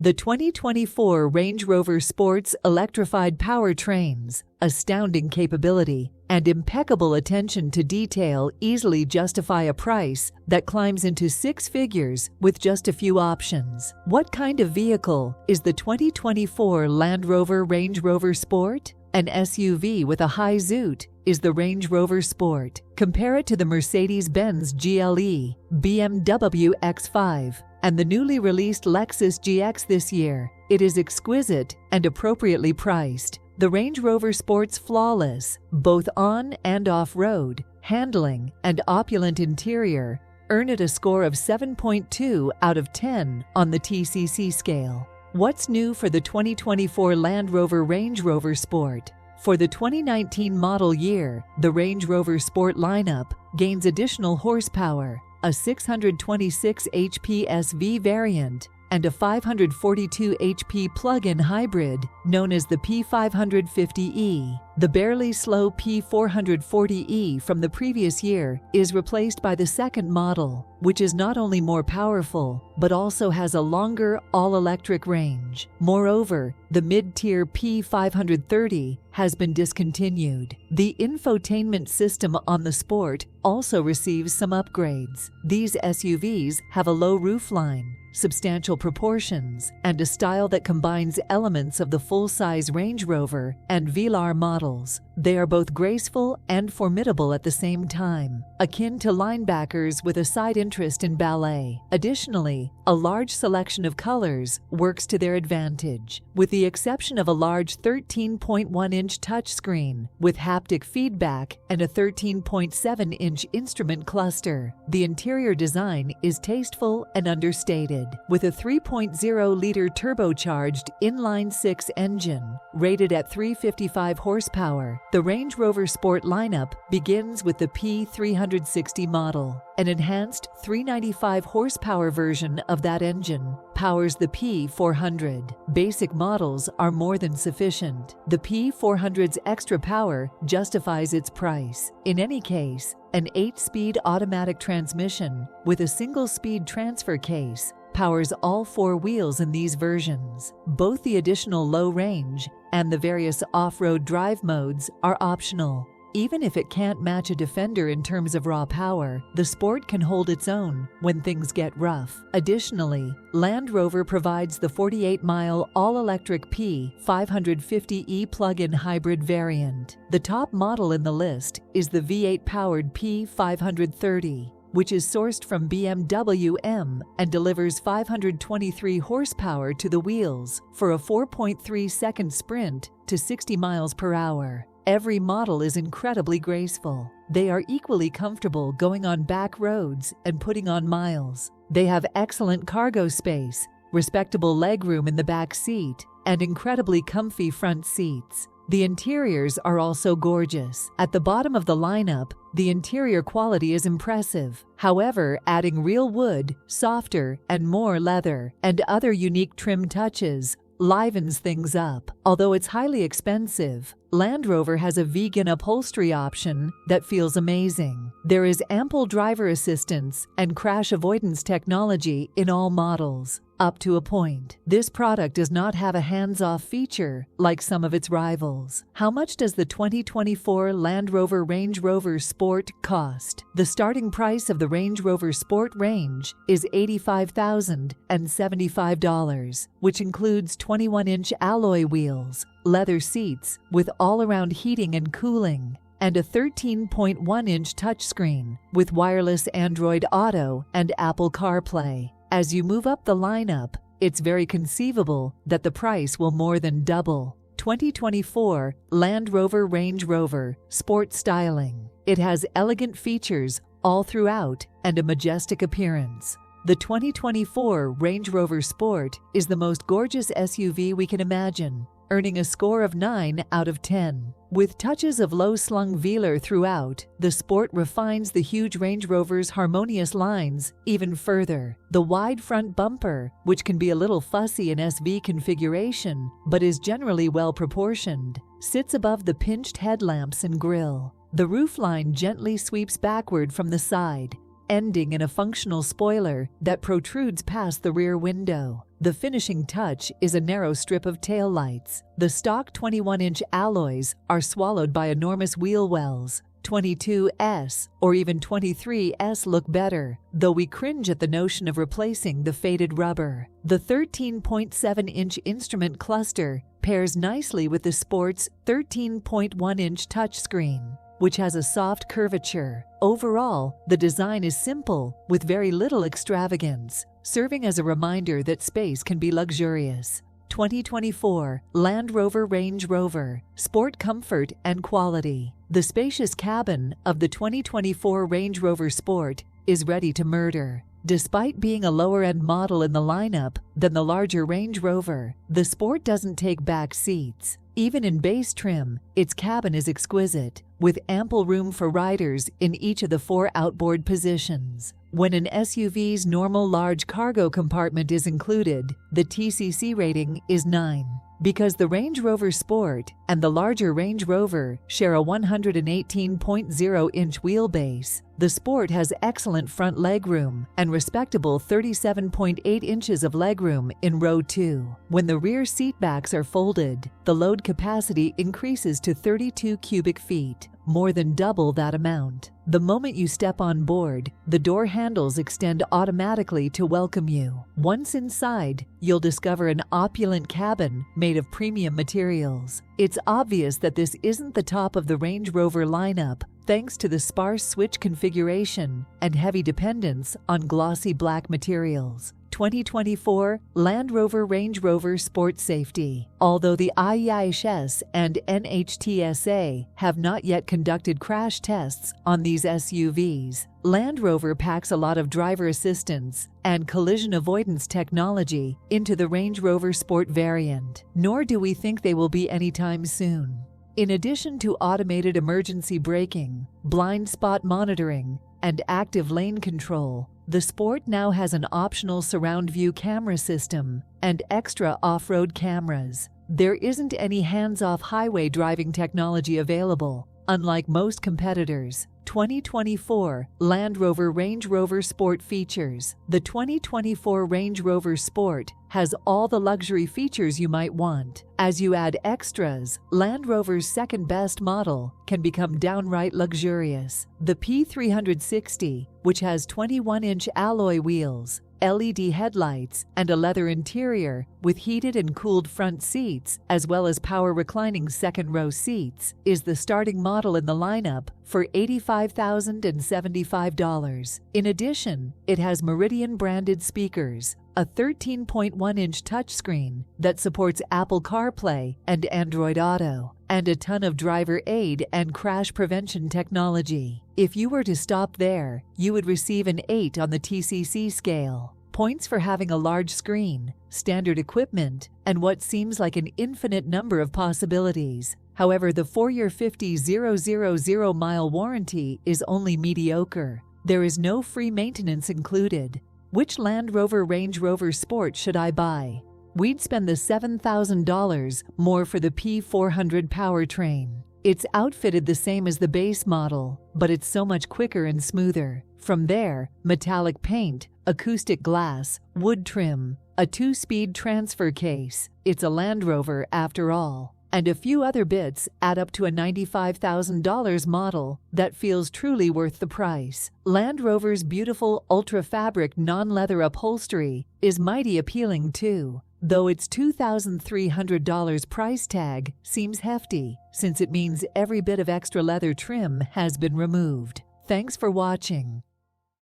The 2024 Range Rover Sport's electrified powertrains, astounding capability, and impeccable attention to detail easily justify a price that climbs into six figures with just a few options. What kind of vehicle is the 2024 Land Rover Range Rover Sport? An SUV with a high zoot is the Range Rover Sport. Compare it to the Mercedes-Benz GLE, BMW X5, and the newly released Lexus GX this year. It is exquisite and appropriately priced. The Range Rover Sport's flawless, both on and off-road, handling, and opulent interior earn it a score of 7.2 out of 10 on the TCC scale. What's new for the 2024 Land Rover Range Rover Sport? For the 2019 model year, the Range Rover Sport lineup gains additional horsepower, a 626 HP SV variant, and a 542 HP plug-in hybrid known as the P550e. The barely slow P440e from the previous year is replaced by the second model, which is not only more powerful, but also has a longer all-electric range. Moreover, the mid-tier P530 has been discontinued. The infotainment system on the Sport also receives some upgrades. These SUVs have a low roofline, substantial proportions, and a style that combines elements of the full-size Range Rover and Velar models. They are both graceful and formidable at the same time, akin to linebackers with a side interest in ballet. Additionally, a large selection of colors works to their advantage. With the exception of a large 13.1-inch touchscreen with haptic feedback and a 13.7-inch instrument cluster, the interior design is tasteful and understated. With a 3.0-liter turbocharged inline-six engine, rated at 355 horsepower, the Range Rover Sport lineup begins with the P360 model. An enhanced 395 horsepower version of that engine powers the P400. Basic models are more than sufficient. The P400's extra power justifies its price. In any case, an 8-speed automatic transmission with a single-speed transfer case powers all four wheels in these versions. Both the additional low range and the various off-road drive modes are optional. Even if it can't match a Defender in terms of raw power, the Sport can hold its own when things get rough. Additionally, Land Rover provides the 48-mile all-electric P550e plug-in hybrid variant. The top model in the list is the V8-powered P530, which is sourced from BMW M and delivers 523 horsepower to the wheels for a 4.3-second sprint to 60 miles per hour. Every model is incredibly graceful. They are equally comfortable going on back roads and putting on miles. They have excellent cargo space, respectable legroom in the back seat, and incredibly comfy front seats. The interiors are also gorgeous. At the bottom of the lineup, the interior quality is impressive. However, adding real wood, softer, and more leather, and other unique trim touches livens things up. Although it's highly expensive, Land Rover has a vegan upholstery option that feels amazing. There is ample driver assistance and crash avoidance technology in all models, up to a point. This product does not have a hands-off feature like some of its rivals. How much does the 2024 Land Rover Range Rover Sport cost? The starting price of the Range Rover Sport range is $85,075, which includes 21-inch alloy wheels, leather seats with all-around heating and cooling, and a 13.1-inch touchscreen with wireless Android Auto and Apple CarPlay. As you move up the lineup, it's very conceivable that the price will more than double. 2024 Land Rover Range Rover Sport styling. It has elegant features all throughout and a majestic appearance. The 2024 Range Rover Sport is the most gorgeous SUV we can imagine, earning a score of 9 out of 10. With touches of low-slung velour throughout, the Sport refines the huge Range Rover's harmonious lines even further. The wide front bumper, which can be a little fussy in SV configuration but is generally well-proportioned, sits above the pinched headlamps and grille. The roofline gently sweeps backward from the side, ending in a functional spoiler that protrudes past the rear window. The finishing touch is a narrow strip of taillights. The stock 21-inch alloys are swallowed by enormous wheel wells. 22S or even 23S look better, though we cringe at the notion of replacing the faded rubber. The 13.7-inch instrument cluster pairs nicely with the Sport's 13.1-inch touchscreen, which has a soft curvature. Overall, the design is simple, with very little extravagance, serving as a reminder that space can be luxurious. 2024 Land Rover Range Rover Sport, comfort and quality. The spacious cabin of the 2024 Range Rover Sport is ready to murder. Despite being a lower-end model in the lineup than the larger Range Rover, the Sport doesn't take back seats. Even in base trim, its cabin is exquisite, with ample room for riders in each of the 4 outboard positions. When an SUV's normal large cargo compartment is included, the TCC rating is 9. Because the Range Rover Sport and the larger Range Rover share a 118.0-inch wheelbase, the Sport has excellent front legroom and respectable 37.8 inches of legroom in row 2. When the rear seatbacks are folded, the load capacity increases to 32 cubic feet, more than double that amount. The moment you step on board, the door handles extend automatically to welcome you. Once inside, you'll discover an opulent cabin made of premium materials. It's obvious that this isn't the top of the Range Rover lineup, thanks to the sparse switch configuration and heavy dependence on glossy black materials. 2024 Land Rover Range Rover Sport Safety. Although the IIHS and NHTSA have not yet conducted crash tests on these SUVs, Land Rover packs a lot of driver assistance and collision avoidance technology into the Range Rover Sport variant. Nor do we think they will be anytime soon. In addition to automated emergency braking, blind spot monitoring, and active lane control, the Sport now has an optional surround view camera system and extra off-road cameras. There isn't any hands-off highway driving technology available, unlike most competitors. 2024 Land Rover Range Rover Sport features. The 2024 Range Rover Sport has all the luxury features you might want. As you add extras, Land Rover's second-best model can become downright luxurious. The P360, which has 21-inch alloy wheels, LED headlights, and a leather interior with heated and cooled front seats, as well as power reclining second-row seats, is the starting model in the lineup for $85,075. In addition, it has Meridian-branded speakers, a 13.1-inch touchscreen that supports Apple CarPlay and Android Auto, and a ton of driver aid and crash prevention technology. If you were to stop there, you would receive an 8 on the TCC scale. Points for having a large screen, standard equipment, and what seems like an infinite number of possibilities. However, the 4-year 50,000-mile warranty is only mediocre. There is no free maintenance included. Which Land Rover Range Rover Sport should I buy? We'd spend the $7,000 more for the P400 powertrain. It's outfitted the same as the base model, but it's so much quicker and smoother. From there, metallic paint, acoustic glass, wood trim, a 2-speed transfer case. It's a Land Rover after all. And a few other bits add up to a $95,000 model that feels truly worth the price. Land Rover's beautiful ultra-fabric non-leather upholstery is mighty appealing too, though its $2,300 price tag seems hefty, since it means every bit of extra leather trim has been removed. Thanks for watching.